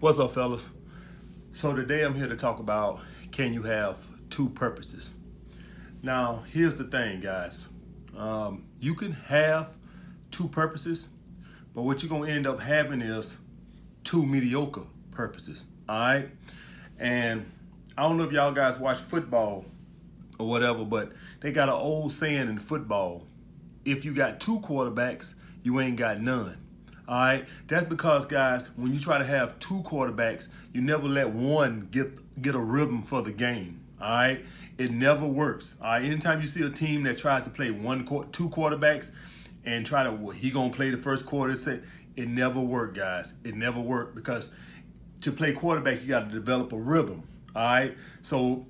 What's up, fellas? So today I'm here to talk about, can you have two purposes? Now, here's the thing, guys. You can have two purposes, but what you're going to end up having is two mediocre purposes. All right? And I don't know if y'all guys watch football or whatever, but they got an old saying in football: if you got two quarterbacks, you ain't got none. All right, that's because, guys, when you try to have two quarterbacks, you never let one get a rhythm for the game. All right, it never works. All right, anytime you see a team that tries to play two quarterbacks and try to, well, he gonna play the first quarter, it never worked, guys. It never worked, because to play quarterback, you got to develop a rhythm. All right, so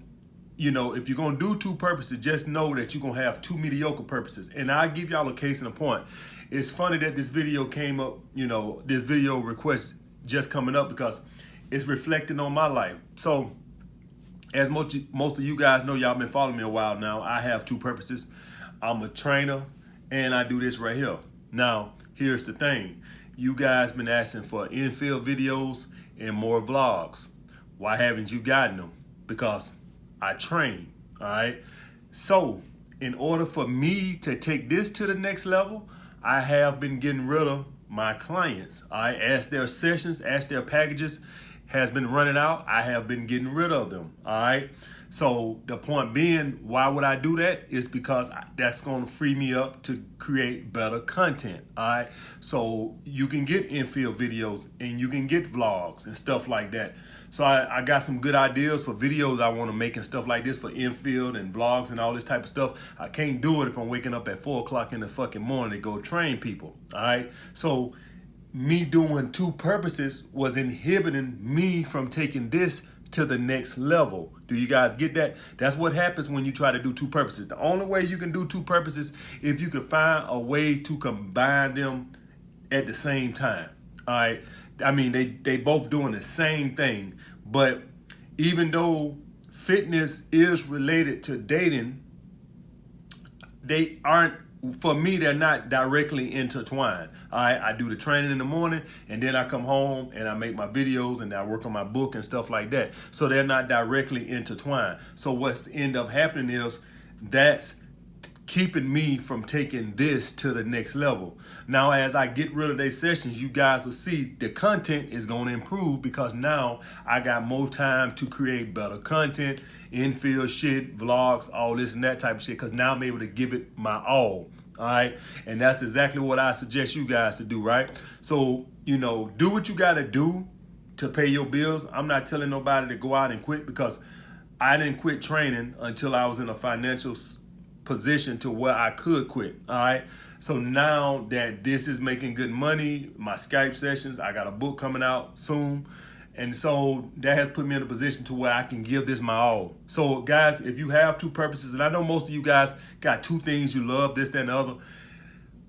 if you're going to do two purposes, just know that you're going to have two mediocre purposes. And I'll give y'all a case in a point. It's funny that this video came up, this video request just coming up, because it's reflecting on my life. So as most of you guys know, y'all been following me a while now, I have two purposes. I'm a trainer and I do this right here. Now, here's the thing. You guys been asking for infield videos and more vlogs. Why haven't you gotten them? Because I train, all right? So in order for me to take this to the next level, I have been getting rid of my clients. All right, as their sessions, as their packages has been running out, I have been getting rid of them, all right? So the point being, why would I do that? Is because that's going to free me up to create better content, all right? So you can get infield videos and you can get vlogs and stuff like that. So I got some good ideas for videos I want to make and stuff like this for infield and vlogs and all this type of stuff. I can't do it if I'm waking up at 4 o'clock in the fucking morning to go train people, all right? So me doing two purposes was inhibiting me from taking this to the next level. Do you guys get that? That's what happens when you try to do two purposes. The only way you can do two purposes if you can find a way to combine them at the same time. All right. I mean, they both doing the same thing, but even though fitness is related to dating, they aren't. For me, they're not directly intertwined. I do the training in the morning, and then I come home and I make my videos and I work on my book and stuff like that. So they're not directly intertwined. So what's end up happening is that's keeping me from taking this to the next level. Now, as I get rid of these sessions, you guys will see the content is going to improve, because now I got more time to create better content, infield shit, vlogs, all this and that type of shit, because now I'm able to give it my all right? And that's exactly what I suggest you guys to do, right? So, do what you got to do to pay your bills. I'm not telling nobody to go out and quit, because I didn't quit training until I was in a financial position to where I could quit, all right? So now that this is making good money, my Skype sessions, I got a book coming out soon, and so that has put me in a position to where I can give this my all. So guys, if you have two purposes, and I know most of you guys got two things you love, this, that, and the other,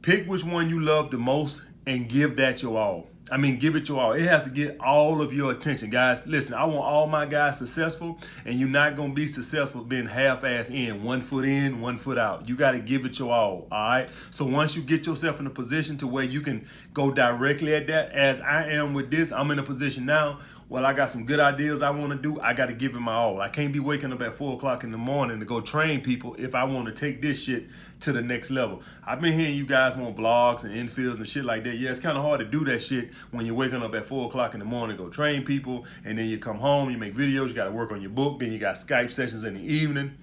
pick which one you love the most and give that your all. I mean, give it your all. It has to get all of your attention, guys. Listen, I want all my guys successful, and you're not going to be successful being half-ass in, 1 foot in, 1 foot out. You got to give it your all right? So once you get yourself in a position to where you can go directly at that, as I am with this, I'm in a position now, well, I got some good ideas I want to do. I got to give it my all. I can't be waking up at 4 o'clock in the morning to go train people if I want to take this shit to the next level. I've been hearing you guys want vlogs and infields and shit like that. Yeah, it's kind of hard to do that shit when you're waking up at 4 o'clock in the morning to go train people, and then you come home, you make videos, you got to work on your book, then you got Skype sessions in the evening.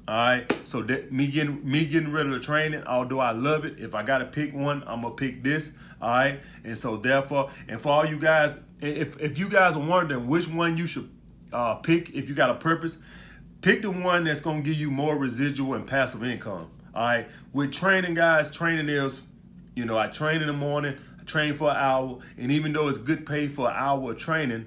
All right, so me getting rid of the training, although I love it, if I got to pick one, I'm going to pick this. All right, and so therefore, and for all you guys, if you guys are wondering which one you should pick, if you got a purpose, pick the one that's going to give you more residual and passive income. All right, with training, guys, training is, I train in the morning, I train for an hour, and even though it's good pay for an hour of training,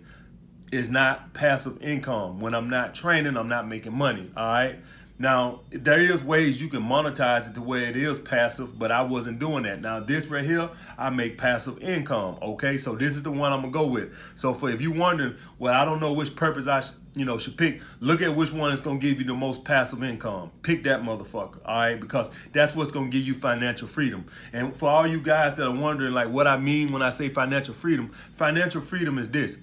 it's not passive income. When I'm not training, I'm not making money. All right. Now, there is ways you can monetize it to where it is passive, but I wasn't doing that. Now, this right here, I make passive income, okay? So this is the one I'm going to go with. So if you're wondering, well, I don't know which purpose I should pick, look at which one is going to give you the most passive income. Pick that motherfucker, all right? Because that's what's going to give you financial freedom. And for all you guys that are wondering, like, what I mean when I say financial freedom is this.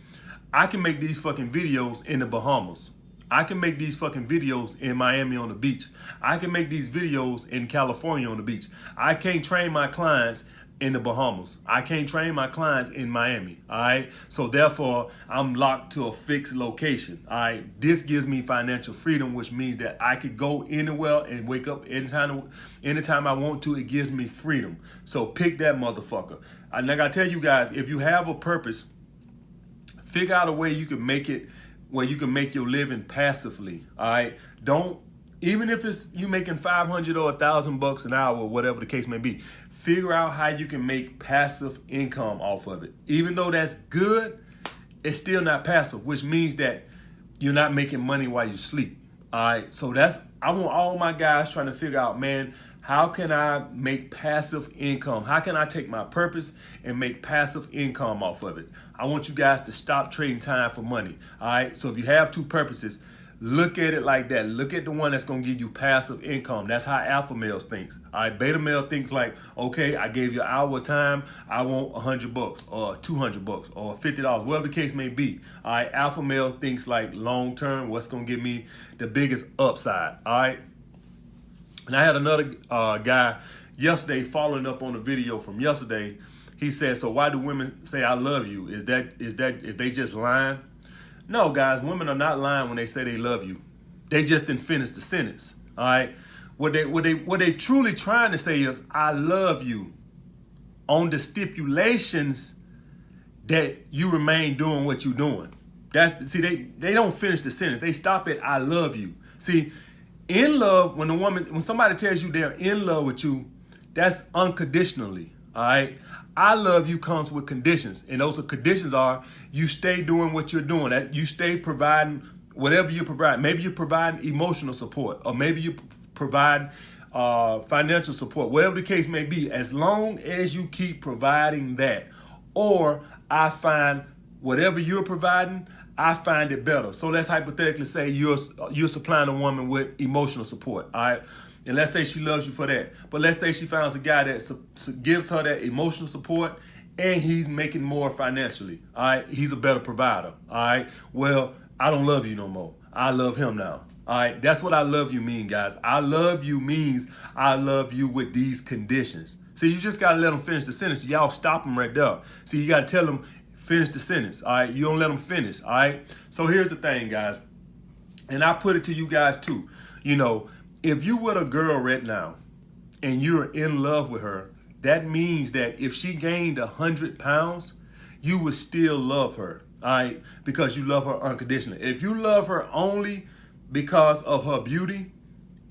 I can make these fucking videos in the Bahamas. I can make these fucking videos in Miami on the beach. I can make these videos in California on the beach. I can't train my clients in the Bahamas. I can't train my clients in Miami. All right. So therefore, I'm locked to a fixed location. All right. This gives me financial freedom, which means that I could go anywhere and wake up anytime I want to. It gives me freedom. So pick that motherfucker. And like I tell you guys, if you have a purpose, figure out a way you can make it where you can make your living passively. All right. Don't, even if it's you making $500 or $1,000 an hour or whatever the case may be, figure out how you can make passive income off of it. Even though that's good, it's still not passive, which means that you're not making money while you sleep. All right. So I want all my guys trying to figure out, man, how can I make passive income? How can I take my purpose and make passive income off of it? I want you guys to stop trading time for money. All right. So if you have two purposes, look at it like that. Look at the one that's going to give you passive income. That's how alpha males thinks. All right. Beta male thinks like, okay, I gave you an hour of time. I want $100 or $200 or $50, whatever the case may be. All right. Alpha male thinks like long term, what's going to give me the biggest upside. All right. And I had another guy yesterday following up on the video from yesterday. He said, so why do women say I love you? Is they just lying? No, guys, women are not lying when they say they love you. They just didn't finish the sentence. All right. What they truly trying to say is I love you on the stipulations that you remain doing what you're doing. They don't finish the sentence. They stop at I love you. See, in love, when somebody tells you they're in love with you, that's unconditionally. All right. I love you comes with conditions. And those conditions are you stay doing what you're doing. That you stay providing whatever you provide. Maybe you're providing emotional support, or maybe you provide financial support, whatever the case may be. As long as you keep providing that, or I find whatever you're providing, I find it better. So let's hypothetically say you're supplying a woman with emotional support, all right? And let's say she loves you for that. But let's say she finds a guy that gives her that emotional support and he's making more financially, all right? He's a better provider, all right? Well, I don't love you no more. I love him now, all right? That's what I love you mean, guys. I love you means I love you with these conditions. See, you just got to let them finish the sentence. Y'all stop them right there. See, you got to tell them, finish the sentence, all right? You don't let them finish, all right? So here's the thing, guys, and I put it to you guys too. You know, if you with a girl right now and you're in love with her, that means that if she gained 100 pounds, you would still love her, all right? Because you love her unconditionally. If you love her only because of her beauty,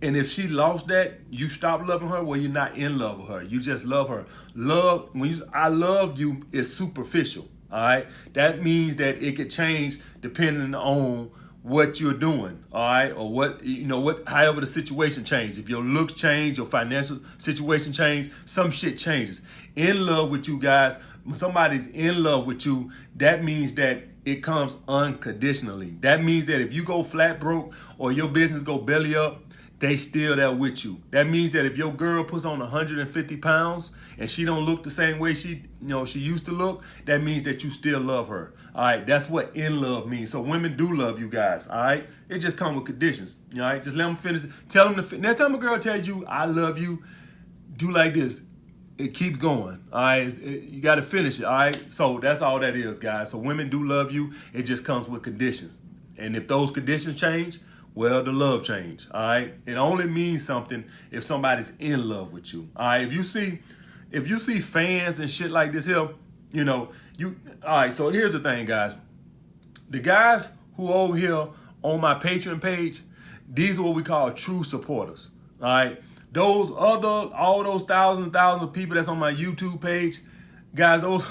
and if she lost that, you stop loving her, well, you're not in love with her. You just love her. I love you is superficial. All right. That means that it could change depending on what you're doing. All right. Or however the situation changes. If your looks change, your financial situation change, some shit changes. In love with you guys, when somebody's in love with you, that means that it comes unconditionally. That means that if you go flat broke or your business go belly up, they still there with you. That means that if your girl puts on 150 pounds and she don't look the same way she used to look, that means that you still love her. All right, that's what in love means. So women do love you guys. All right, it just comes with conditions. All right, just let them finish. Tell them next time a girl tells you I love you, do like this. It keep going. All right, you got to finish it. All right, so that's all that is, guys. So women do love you. It just comes with conditions, and if those conditions change, well, the love change, all right? It only means something if somebody's in love with you, all right? If you see fans and shit like this here, all right, so here's the thing, guys. The guys who over here on my Patreon page, these are what we call true supporters, all right? All those thousands of people that's on my YouTube page, guys, those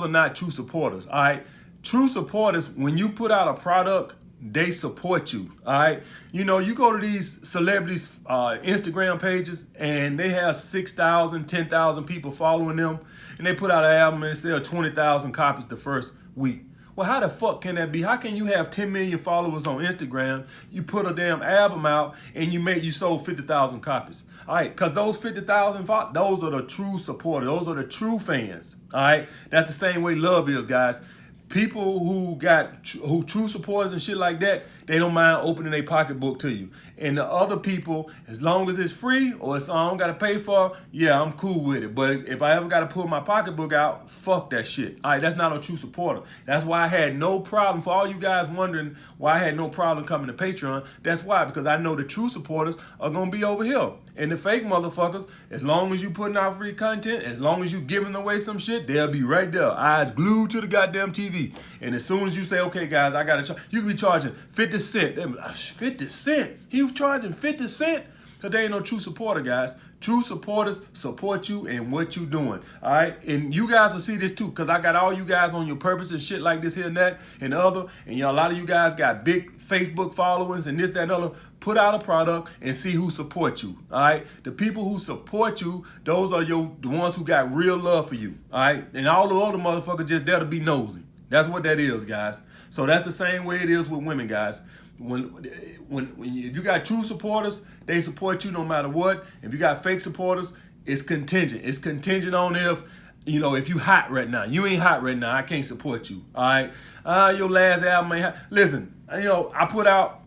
are not true supporters, all right? True supporters, when you put out a product, they support you, all right? You go to these celebrities' Instagram pages and they have 6,000, 10,000 people following them, and they put out an album and sell 20,000 copies the first week. Well, how the fuck can that be? How can you have 10 million followers on Instagram, you put a damn album out, and you sold 50,000 copies? All right, because those 50,000, those are the true supporters. Those are the true fans, all right? That's the same way love is, guys. People who true supporters and shit like that, they don't mind opening their pocketbook to you. And the other people, as long as it's free or it's I don't gotta pay for, yeah, I'm cool with it. But if I ever gotta pull my pocketbook out, fuck that shit. All right, that's not a true supporter. That's why I had no problem. For all you guys wondering why I had no problem coming to Patreon, that's why, because I know the true supporters are gonna be over here. And the fake motherfuckers, as long as you putting out free content, as long as you giving away some shit, they'll be right there, eyes glued to the goddamn TV. And as soon as you say, okay, guys, I gotta charge, you can be charging 50 cents. 50 cents? He was charging 50 cents? Because they ain't no true supporter, guys. True supporters support you and what you doing, all right? And you guys will see this too, because I got all you guys on your purpose and shit like this here and that and the other. And a lot of you guys got big Facebook followers and this, that, and the other. Put out a product and see who supports you, all right? The people who support you, those are the ones who got real love for you, all right? And all the other motherfuckers just there to be nosy. That's what that is, guys. So that's the same way it is with women, guys. When if you got true supporters, they support you no matter what. If you got fake supporters, it's contingent. It's contingent on if you hot right now. You ain't hot right now, I can't support you. All right. Your last album ain't hot. Listen, I put out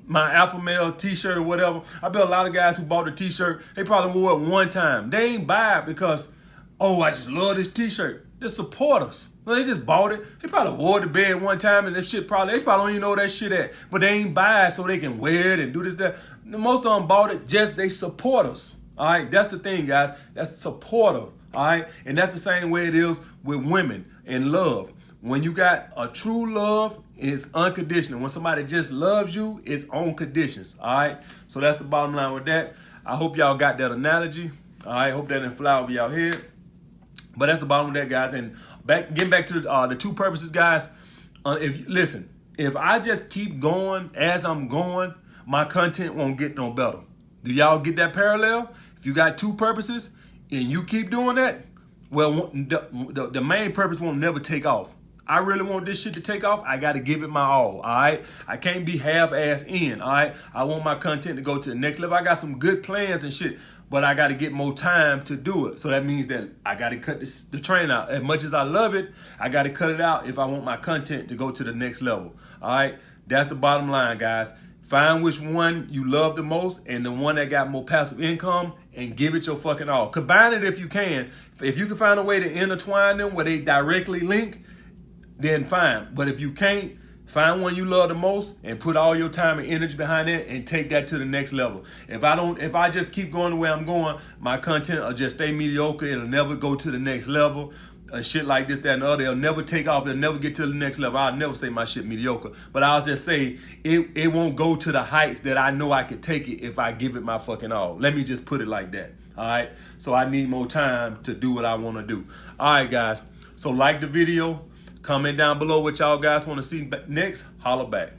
my Alpha Male t-shirt or whatever. I bet a lot of guys who bought the t-shirt, they probably wore it one time. They ain't buy it because, oh, I just love this t-shirt. Just support us. Well, they just bought it. They probably wore it to bed one time and they probably don't even know where that shit at. But they ain't buy it so they can wear it and do this, that. Most of them bought it just they support us. All right, that's the thing, guys. That's supporter. All right, and that's the same way it is with women and love. When you got a true love, it's unconditional. When somebody just loves you, it's on conditions. All right, so that's the bottom line with that. I hope y'all got that analogy. All right, hope that didn't fly over y'all head. But that's the bottom of that, guys. And getting back to the two purposes, guys. If I just keep going as I'm going, my content won't get no better. Do y'all get that parallel? If you got two purposes and you keep doing that, well, the main purpose won't never take off. I really want this shit to take off. I got to give it my all right? I can't be half-ass in, all right? I want my content to go to the next level. I got some good plans and shit, but I got to get more time to do it. So that means that I got to cut the train out. As much as I love it, I got to cut it out if I want my content to go to the next level, all right? That's the bottom line, guys. Find which one you love the most and the one that got more passive income and give it your fucking all. Combine it if you can. If you can find a way to intertwine them where they directly link, then fine. But if you can't, find one you love the most and put all your time and energy behind it and take that to the next level. If I just keep going the way I'm going, my content will just stay mediocre. It'll never go to the next level. Shit like this, that, and the other. It'll never take off. It'll never get to the next level. I'll never say my shit mediocre. But I'll just say it won't go to the heights that I know I could take it if I give it my fucking all. Let me just put it like that. All right? So I need more time to do what I want to do. All right, guys. So like the video. Comment down below what y'all guys want to see next. Holla back.